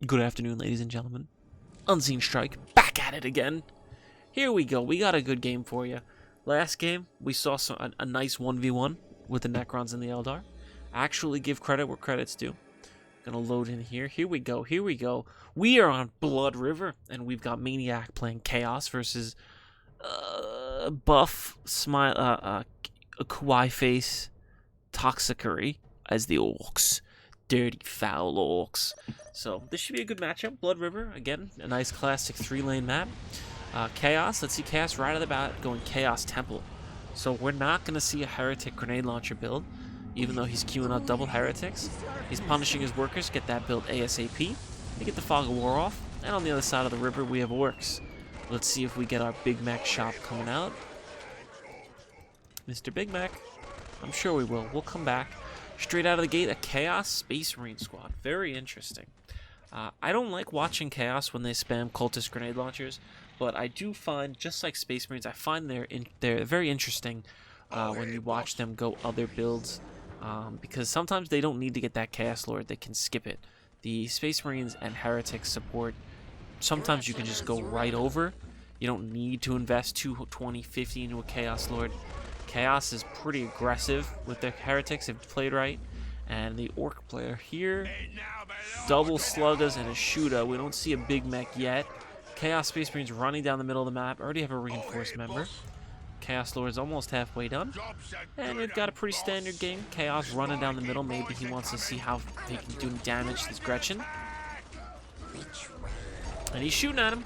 Good afternoon, ladies and gentlemen. Unseen Strike, back at it again. Here we go. We got a good game for you. Last game, we saw a nice 1v1 with the Necrons and the Eldar. Actually give credit where credit's due. Gonna load in here. Here we go. Here we go. We are on Blood River, and we've got Maniac playing Chaos versus Buff, Smile, Kawaii Face, Toxicary as the Orcs. Dirty, foul Orcs. So this should be a good matchup. Blood River, again, a nice classic 3-lane map. Chaos, let's see Chaos right out of the bat going Chaos Temple. So we're not going to see a Heretic grenade launcher build, even though he's queuing up double Heretics. He's punishing his workers, get that build ASAP. They get the Fog of War off, and on the other side of the river we have Orcs. Let's see if we get our Big Mek shop coming out. Mr. Big Mek, I'm sure we will. We'll come back. Straight out of the gate, a Chaos Space Marine squad. Very interesting. I don't like watching Chaos when they spam cultist grenade launchers, but I do find, just like Space Marines, I find they're very interesting when you watch them go other builds, because sometimes they don't need to get that Chaos Lord, they can skip it. The Space Marines and Heretics support, sometimes you can just go right over. You don't need to invest 220, 50 into a Chaos Lord. Chaos is pretty aggressive with their Heretics if played right. And the Orc player here, double Sluggas and a Shooter. We don't see a Big Mek yet. Chaos Space Marines running down the middle of the map. Already have a reinforced member. Chaos Lord is almost halfway done. And we've got a pretty standard game. Chaos running down the middle. Maybe he wants to see how he can do damage to this Gretchen. And he's shooting at him.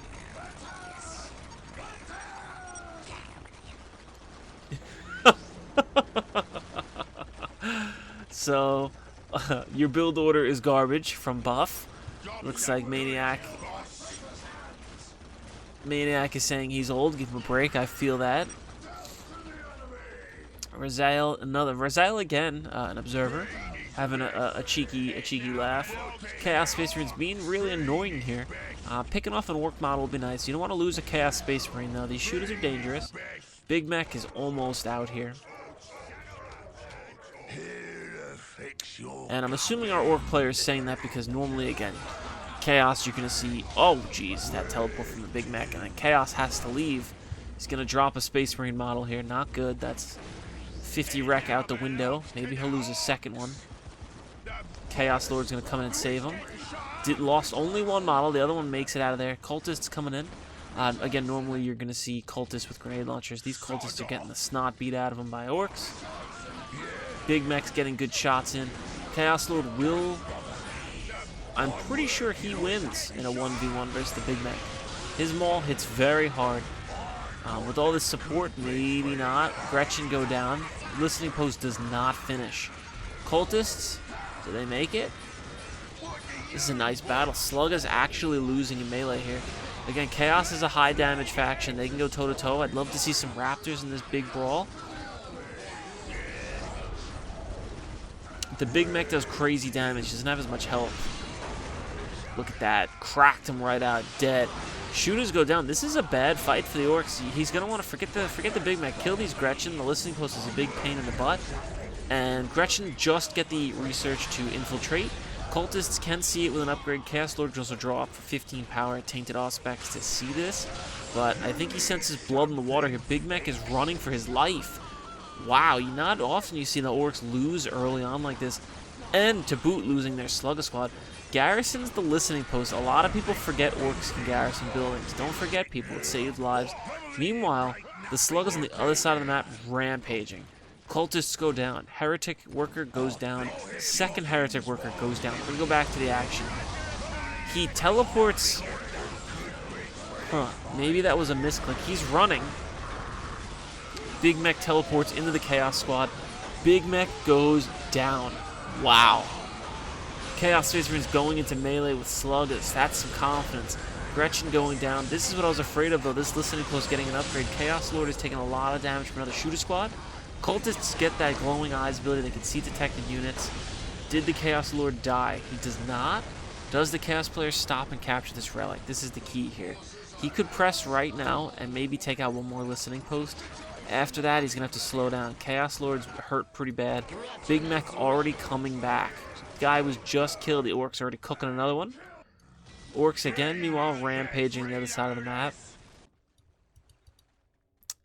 So, your build order is garbage from Buff. Looks like Maniac is saying he's old. Give him a break. I feel that. Raziel again, an observer, having a cheeky laugh. Chaos Space Marines being really annoying here. Picking off an Orc model would be nice. You don't want to lose a Chaos Space Marine though. These shooters are dangerous. Big Mek is almost out here. And I'm assuming our Orc player is saying that because normally, again, Chaos, you're going to see, oh, geez, that teleport from the Big Mek, and then Chaos has to leave. He's going to drop a Space Marine model here. Not good. That's 50 wreck out the window. Maybe he'll lose a second one. Chaos Lord's going to come in and save him. Lost only one model. The other one makes it out of there. Cultists coming in. Again, normally you're going to see Cultists with grenade launchers. These Cultists are getting the snot beat out of them by Orcs. Big Mek's getting good shots in. Chaos Lord will... I'm pretty sure he wins in a 1v1 versus the Big Mek. His maul hits very hard. With all this support, maybe not. Gretchen go down. Listening Post does not finish. Cultists, do they make it? This is a nice battle. Slugga's actually losing in melee here. Again, Chaos is a high damage faction. They can go toe-to-toe. I'd love to see some Raptors in this big brawl. The Big Mek does crazy damage. He doesn't have as much health. Look at that. Cracked him right out. Dead. Shooters go down. This is a bad fight for the Orcs. He's going to want to forget the Big Mek. Kill these Gretchen. The listening post is a big pain in the butt. And Gretchen just get the research to infiltrate. Cultists can see it with an upgrade. Chaos Lord also draw up for 15 power at Tainted Auspex to see this. But I think he senses blood in the water here. Big Mek is running for his life. Wow, not often you see the Orcs lose early on like this, and to boot losing their Slugga squad. Garrison's the listening post. A lot of people forget Orcs can garrison buildings. Don't forget, people, it saves lives. Meanwhile, the Sluggas on the other side of the map rampaging. Cultists go down. Heretic worker goes down. Second Heretic worker goes down. We're going to go back to the action. He teleports. Maybe that was a misclick. He's running. Big Mek teleports into the Chaos squad. Big Mek goes down. Wow. Chaos Space Marines going into melee with Sluggas. That's some confidence. Gretchen going down. This is what I was afraid of, though. This listening post getting an upgrade. Chaos Lord is taking a lot of damage from another shooter squad. Cultists get that glowing eyes ability. They can see detected units. Did the Chaos Lord die? He does not. Does the Chaos player stop and capture this relic? This is the key here. He could press right now and maybe take out one more listening post. After that, he's going to have to slow down. Chaos Lord's hurt pretty bad. Big Mek already coming back. Guy was just killed. The Orcs already cooking another one. Orcs again, meanwhile, rampaging the other side of the map.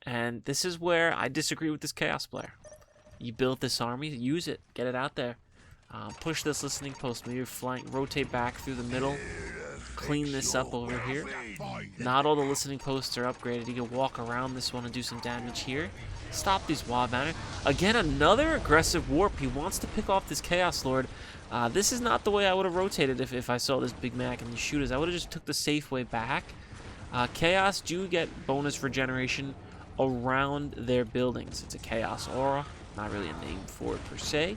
And this is where I disagree with this Chaos player. You built this army, use it, get it out there. Push this listening post, maybe flank, rotate back through the middle. Clean this up over here. Not all the listening posts are upgraded. You can walk around this one and do some damage here. Stop these Wild Banner. Again, another aggressive warp. He wants to pick off this Chaos Lord. This is not the way I would have rotated if I saw this Big Mek and the shooters. I would have just took the safe way back. Chaos do get bonus regeneration around their buildings. It's a Chaos Aura. Not really a name for it per se.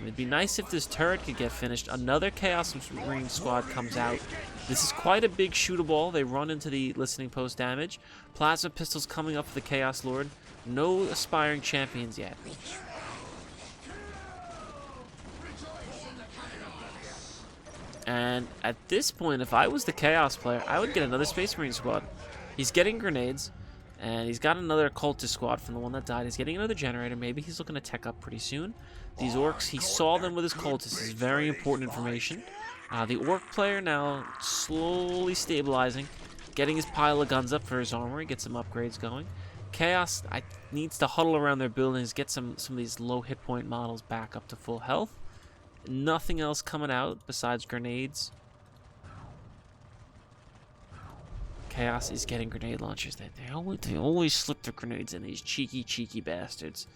It'd be nice if this turret could get finished. Another Chaos Marine squad comes out. This is quite a big shootable. They run into the listening post damage. Plasma pistols coming up for the Chaos Lord. No aspiring champions yet. And at this point, if I was the Chaos player, I would get another Space Marine squad. He's getting grenades. And he's got another cultist squad from the one that died. He's getting another generator. Maybe he's looking to tech up pretty soon. These orcs, he saw them with his cultists. This is very important information. The orc player now slowly stabilizing, getting his pile of guns up for his armory, get some upgrades going. Chaos needs to huddle around their buildings, get some of these low hit point models back up to full health. Nothing else coming out besides grenades. Chaos is getting grenade launchers. They always slip their grenades in, these cheeky bastards.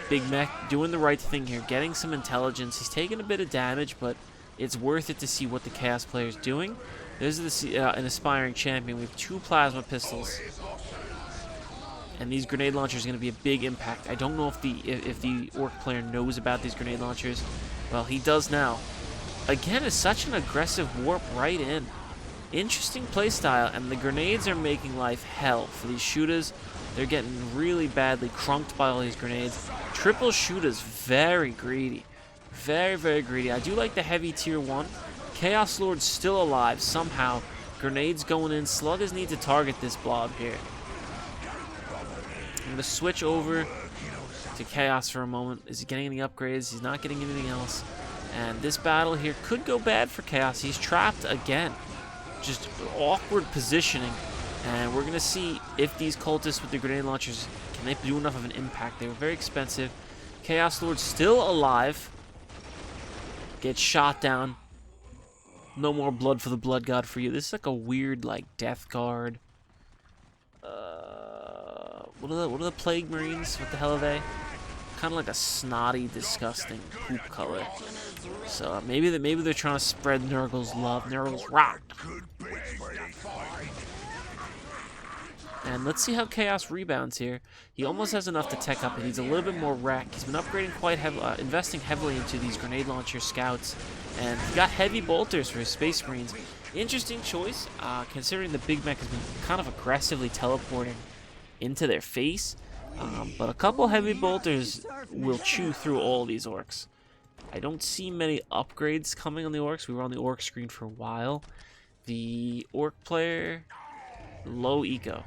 Big Mek doing the right thing here, getting some intelligence. He's taking a bit of damage, but it's worth it to see what the Chaos player is doing. There's an aspiring champion. We have 2 plasma pistols, and these grenade launchers are going to be a big impact. I don't know if the orc player knows about these grenade launchers. Well, he does now. Again, it's such an aggressive warp right in. Interesting playstyle, and the grenades are making life hell for these shooters. They're getting really badly crunked by all these grenades. Triple shooters, very greedy. Very greedy. I do like the heavy tier 1. Chaos Lord's still alive somehow. Grenades going in. Sluggers need to target this blob here. I'm going to switch over to Chaos for a moment. Is he getting any upgrades? He's not getting anything else. And this battle here could go bad for Chaos. He's trapped again. Just awkward positioning, and we're gonna see if these cultists with the grenade launchers can they do enough of an impact. They were very expensive. Chaos Lord still alive, gets shot down. No more blood for the blood god for you. This is like a weird like death guard. What are the plague marines? What the hell are they? Kind of like a snotty, disgusting poop color. So maybe they're trying to spread Nurgle's love. Nurgle's rock. And let's see how Chaos rebounds here. He almost has enough to tech up. He needs a little bit more wreck. He's been upgrading quite heavily, investing heavily into these grenade launcher scouts, and he got heavy bolters for his Space Marines. Interesting choice, considering the Big Mek has been kind of aggressively teleporting into their face. But a couple heavy bolters will chew through all these orcs. I don't see many upgrades coming on the orcs. We were on the orc screen for a while. The orc player, low eco.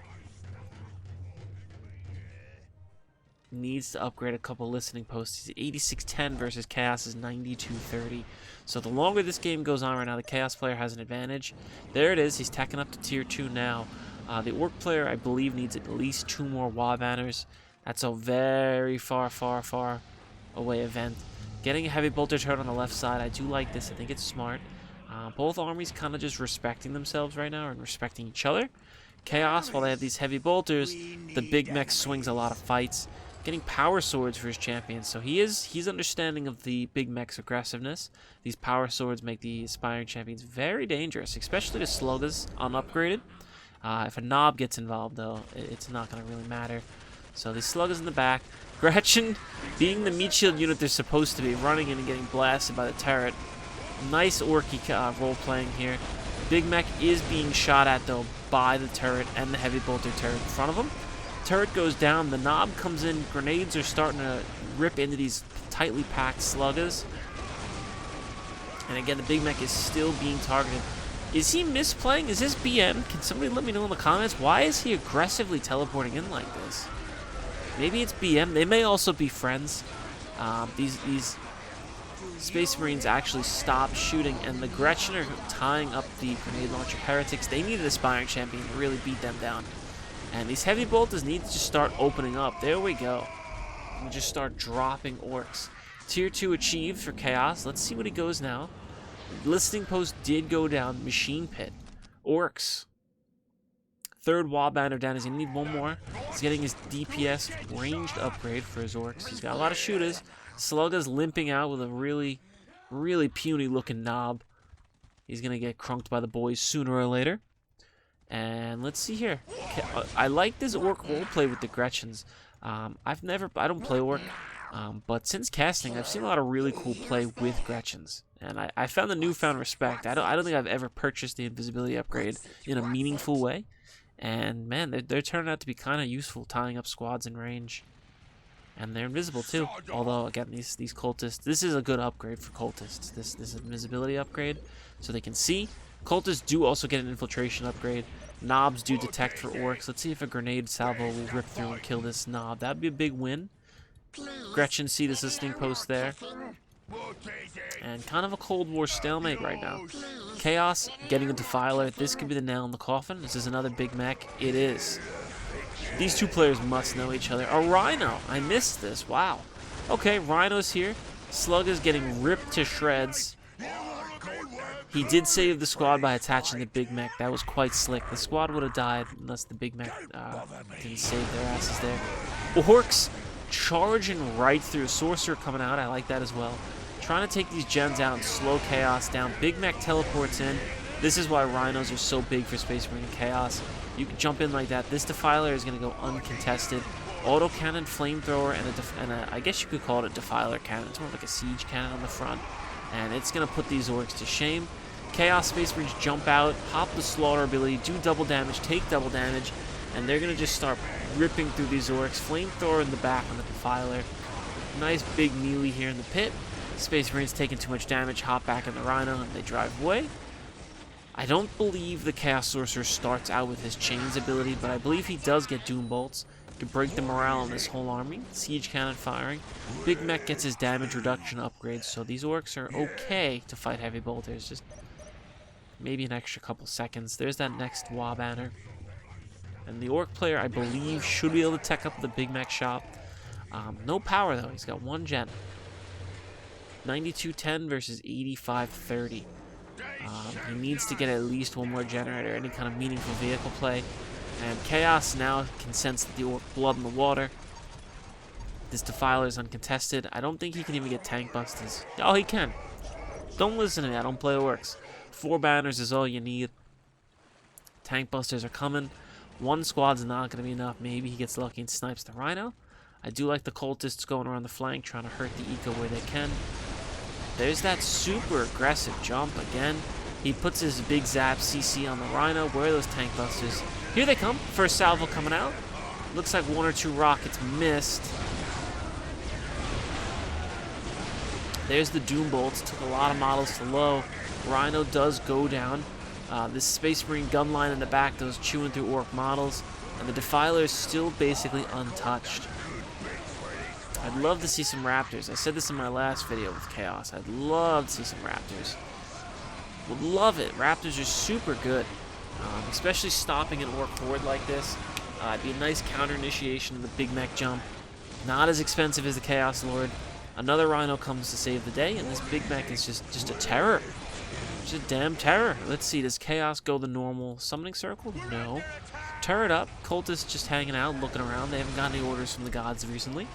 Needs to upgrade a couple listening posts. He's at 8610 versus Chaos is 9230. So the longer this game goes on right now, the Chaos player has an advantage. There it is. He's teching up to tier 2 now. The orc player, I believe, needs at least 2 more Wild Banners. That's a very far away event. Getting a heavy bolter turret on the left side, I do like this. I think it's smart. Both armies kind of just respecting themselves right now and respecting each other. Chaos, while they have these heavy bolters, the Big Mek swings a lot of fights. Getting power swords for his champions, so he's understanding of the Big Mek's aggressiveness. These power swords make the aspiring champions very dangerous, especially to sluggers unupgraded. If a knob gets involved, though, it's not going to really matter. So these sluggers in the back. Gretchen, being the meat shield unit they're supposed to be, running in and getting blasted by the turret. Nice orky role-playing here. Big Mek is being shot at, though, by the turret and the heavy bolter turret in front of him. Turret goes down, the knob comes in, grenades are starting to rip into these tightly packed sluggers. And again, the Big Mek is still being targeted. Is he misplaying? Is this BM? Can somebody let me know in the comments? Why is he aggressively teleporting in like this? Maybe it's BM. They may also be friends. These Space Marines actually stop shooting, and the Gretchen are tying up the grenade launcher heretics. They needed a Aspiring Champion to really beat them down. And these heavy bolters need to just start opening up. There we go. And just start dropping orcs. Tier 2 achieved for Chaos. Let's see what he goes now. Listening post did go down. Machine Pit. Orcs. Third wall banner down. He's going to need one more. He's getting his DPS ranged upgrade for his orcs. He's got a lot of shooters. Slugga's limping out with a really puny looking knob. He's going to get crunked by the boys sooner or later. And let's see here. I like this orc roleplay with the Gretchens. I don't play orc, but since casting, I've seen a lot of really cool play with Gretchens. And I found a newfound respect. I don't think I've ever purchased the invisibility upgrade in a meaningful way. And man, they're turning out to be kind of useful, tying up squads in range. And they're invisible too. Although again, these cultists, this is a good upgrade for cultists. This invisibility upgrade, so they can see. Cultists do also get an infiltration upgrade. Knobs do detect for orcs. Let's see if a grenade salvo will rip through and kill this knob. That'd be a big win. Gretchen see this listening post there. And kind of a Cold War stalemate right now. Chaos getting a Defiler. This could be the nail in the coffin. This is another Big Mek. It is. These two players must know each other. A Rhino. I missed this. Wow. Okay, Rhino's here. Slug is getting ripped to shreds. He did save the squad by attaching the Big Mek. That was quite slick. The squad would have died unless the Big Mek didn't save their asses there. Orcs charging right through. Sorcerer coming out. I like that as well. Trying to take these gens out and slow Chaos down. Big Mek teleports in. This is why Rhinos are so big for Space Marine and Chaos. You can jump in like that. This Defiler is going to go uncontested. Autocannon, flamethrower, and a I guess you could call it a Defiler cannon. It's more like a siege cannon on the front. And it's going to put these orcs to shame. Chaos Space Marines jump out, pop the slaughter ability, do double damage, take double damage, and they're going to just start ripping through these orcs. Flamethrower in the back on the Defiler. Nice big melee here in the pit. Space Marines taking too much damage, hop back in the Rhino, and they drive away. I don't believe the Chaos Sorcerer starts out with his Chains ability, but I believe he does get Doom Bolts to break the morale on this whole army. Siege Cannon firing. Big Mek gets his damage reduction upgrade, so these orcs are okay to fight heavy bolters. Just maybe an extra couple seconds. There's that next WA banner. And the orc player, I believe, should be able to tech up the Big Mek shop. No power, though. He's got one gen. 9210 versus 8530. He needs to get at least one more generator, any kind of meaningful vehicle play. And Chaos now can sense the orc blood in the water. This Defiler is uncontested. I don't think he can even get tank busters. Oh, he can. Don't listen to me. I don't play orcs. 4 banners is all you need. Tank busters are coming. One squad's not going to be enough. Maybe he gets lucky and snipes the Rhino. I do like the cultists going around the flank, trying to hurt the eco where they can. There's that super aggressive jump again. He puts his big zap CC on the Rhino. Where are those tank busters? Here they come. First salvo coming out. Looks like 1 or 2 rockets missed. There's the Doom Bolts. Took a lot of models to low. Rhino does go down. This Space Marine gun line in the back goes chewing through orc models. And the Defiler is still basically untouched. I'd love to see some Raptors. I said this in my last video with Chaos. I'd love to see some Raptors. Would love it. Raptors are super good. Especially stopping an orc horde like this. It'd be a nice counter initiation of the Big Mek jump. Not as expensive as the Chaos Lord. Another Rhino comes to save the day, and this Big Mek is just a terror. Just a damn terror. Let's see, does Chaos go the normal summoning circle? No. Turret up. Cultists just hanging out, looking around. They haven't got any orders from the gods recently.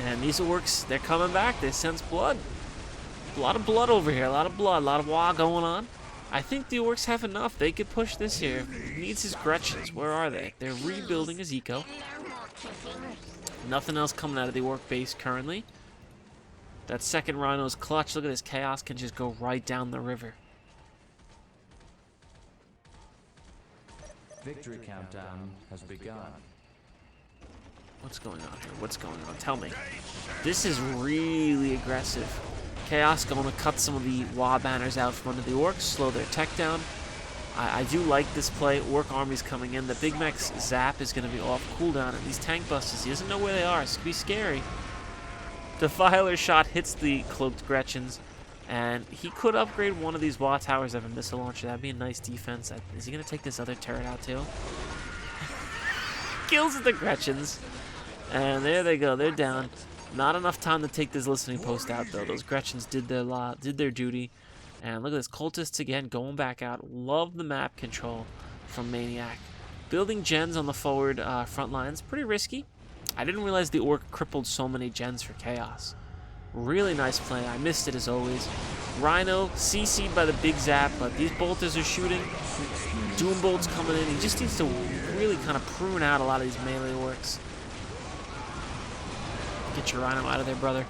And these orcs, they're coming back. They sense blood. A lot of blood over here. A lot of blood. A lot of WA going on. I think the orcs have enough. They could push this here. He needs his Gretchens. Where are they? They're rebuilding his eco. Nothing else coming out of the orc base currently. That second Rhino's clutch. Look at this. Chaos can just go right down the river. Victory countdown has begun. What's going on here? What's going on? Tell me. This is really aggressive. Chaos going to cut some of the WA banners out from under the orcs, slow their tech down. I do like this play. Orc army's coming in. The Big Mek's zap is going to be off cooldown, and these tank busters, he doesn't know where they are. It's going to be scary. Defiler shot hits the cloaked Gretchens, and he could upgrade one of these Watt Towers of a missile launcher. That'd be a nice defense. Is he going to take this other turret out too? Kills the Gretchens. And there they go. They're down. Not enough time to take this listening post out, though. Those Gretchens did their duty. And look at this. Cultists again going back out. Love the map control from Maniac. Building gens on the forward front lines. Pretty risky. I didn't realize the Orc crippled so many gens for Chaos. Really nice play. I missed it as always. Rhino CC'd by the big zap, but these bolters are shooting. Doom bolts coming in. He just needs to really kind of prune out a lot of these melee orcs. Get your Rhino out of there, brother.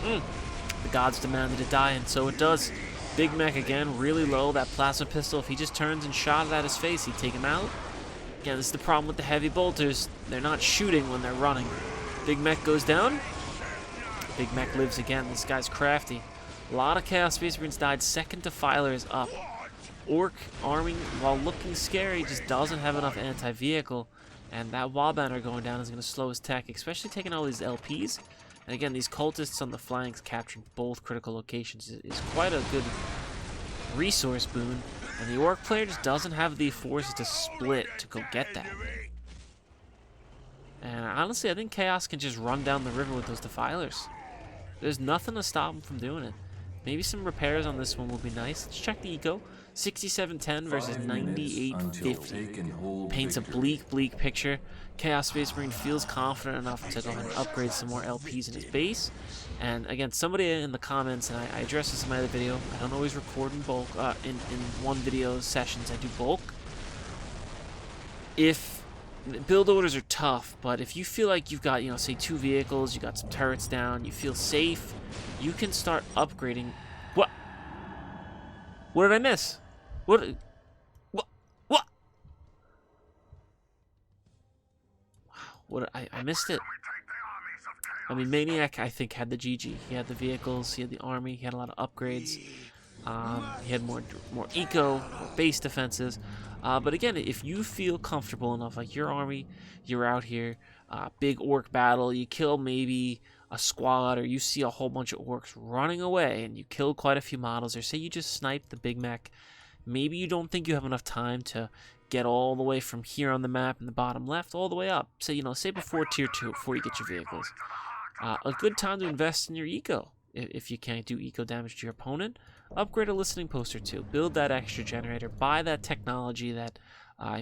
The gods demanded it die, and so it does. Big Mek again, really low. That plasma pistol, if he just turns and shot it at his face, he'd take him out. Again, this is the problem with the heavy bolters. They're not shooting when they're running. Big Mek goes down. Big Mek lives again. This guy's crafty. A lot of Chaos Space Marines died. Second Defiler is up. Orc army, while looking scary, just doesn't have enough anti-vehicle. And that wall banner going down is going to slow his tech, especially taking all these LPs. And again, these cultists on the flanks capturing both critical locations is quite a good resource boon. And the Orc player just doesn't have the forces to split to go get that. And honestly, I think Chaos can just run down the river with those Defilers. There's nothing to stop him from doing it. Maybe some repairs on this one will be nice. Let's check the eco. 6710 versus 9850. Paints a bleak picture. Chaos Space Marine feels confident enough to go ahead and upgrade some more LPs in his base. And again, somebody in the comments, and I addressed this in my other video, I don't always record in bulk, in one video sessions, I do bulk. If build orders are tough, but if you feel like you've got, say 2 vehicles, you got some turrets down, you feel safe, you can start upgrading. What did I miss? What? Wow, I missed it. I mean, Maniac, I think, had the GG. He had the vehicles, he had the army, he had a lot of upgrades. He had more eco, more base defenses. But again, if you feel comfortable enough, like your army, you're out here, big orc battle, you kill maybe a squad, or you see a whole bunch of orcs running away, and you kill quite a few models, or say you just snipe the Big Mek, maybe you don't think you have enough time to get all the way from here on the map in the bottom left all the way up. Say, say before tier 2, before you get your vehicles. A good time to invest in your eco. If you can't do eco damage to your opponent, upgrade a listening post or 2. Build that extra generator. Buy that technology that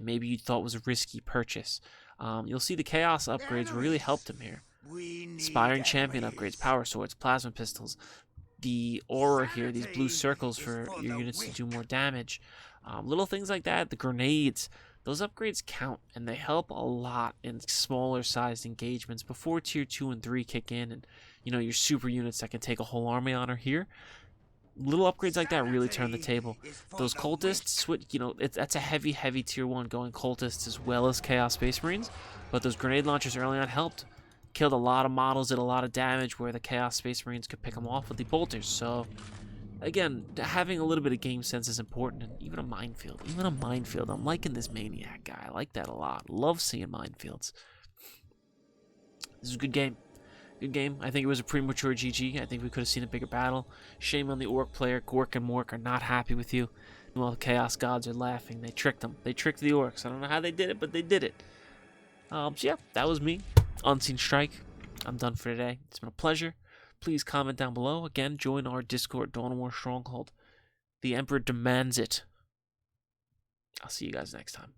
maybe you thought was a risky purchase. You'll see the Chaos upgrades really helped him here. Inspiring Champion upgrades, Power Swords, Plasma Pistols. The aura here, these blue circles for your units to do more damage. Little things like that. The grenades. Those upgrades count, and they help a lot in smaller sized engagements before tier 2 and 3 kick in, and your super units that can take a whole army on are here. Little upgrades like that really turn the table. Those cultists, that's a heavy tier 1 going cultists as well as Chaos Space Marines, but those grenade launchers early on helped. Killed a lot of models, did a lot of damage where the Chaos Space Marines could pick them off with the bolters. So again, having a little bit of game sense is important, and even a minefield. I'm liking this Maniac guy. I like that a lot. Love seeing minefields. This is a good game. Good game. I think it was a premature GG. I think we could have seen a bigger battle. Shame on the Orc player. Gork and Mork are not happy with you. Well, the Chaos Gods are laughing. They tricked them. They tricked the Orcs. I don't know how they did it, but they did it. So yeah, that was me. Unseen Strike. I'm done for today. It's been a pleasure. Please comment down below. Again, join our Discord, Dawn War Stronghold. The Emperor demands it. I'll see you guys next time.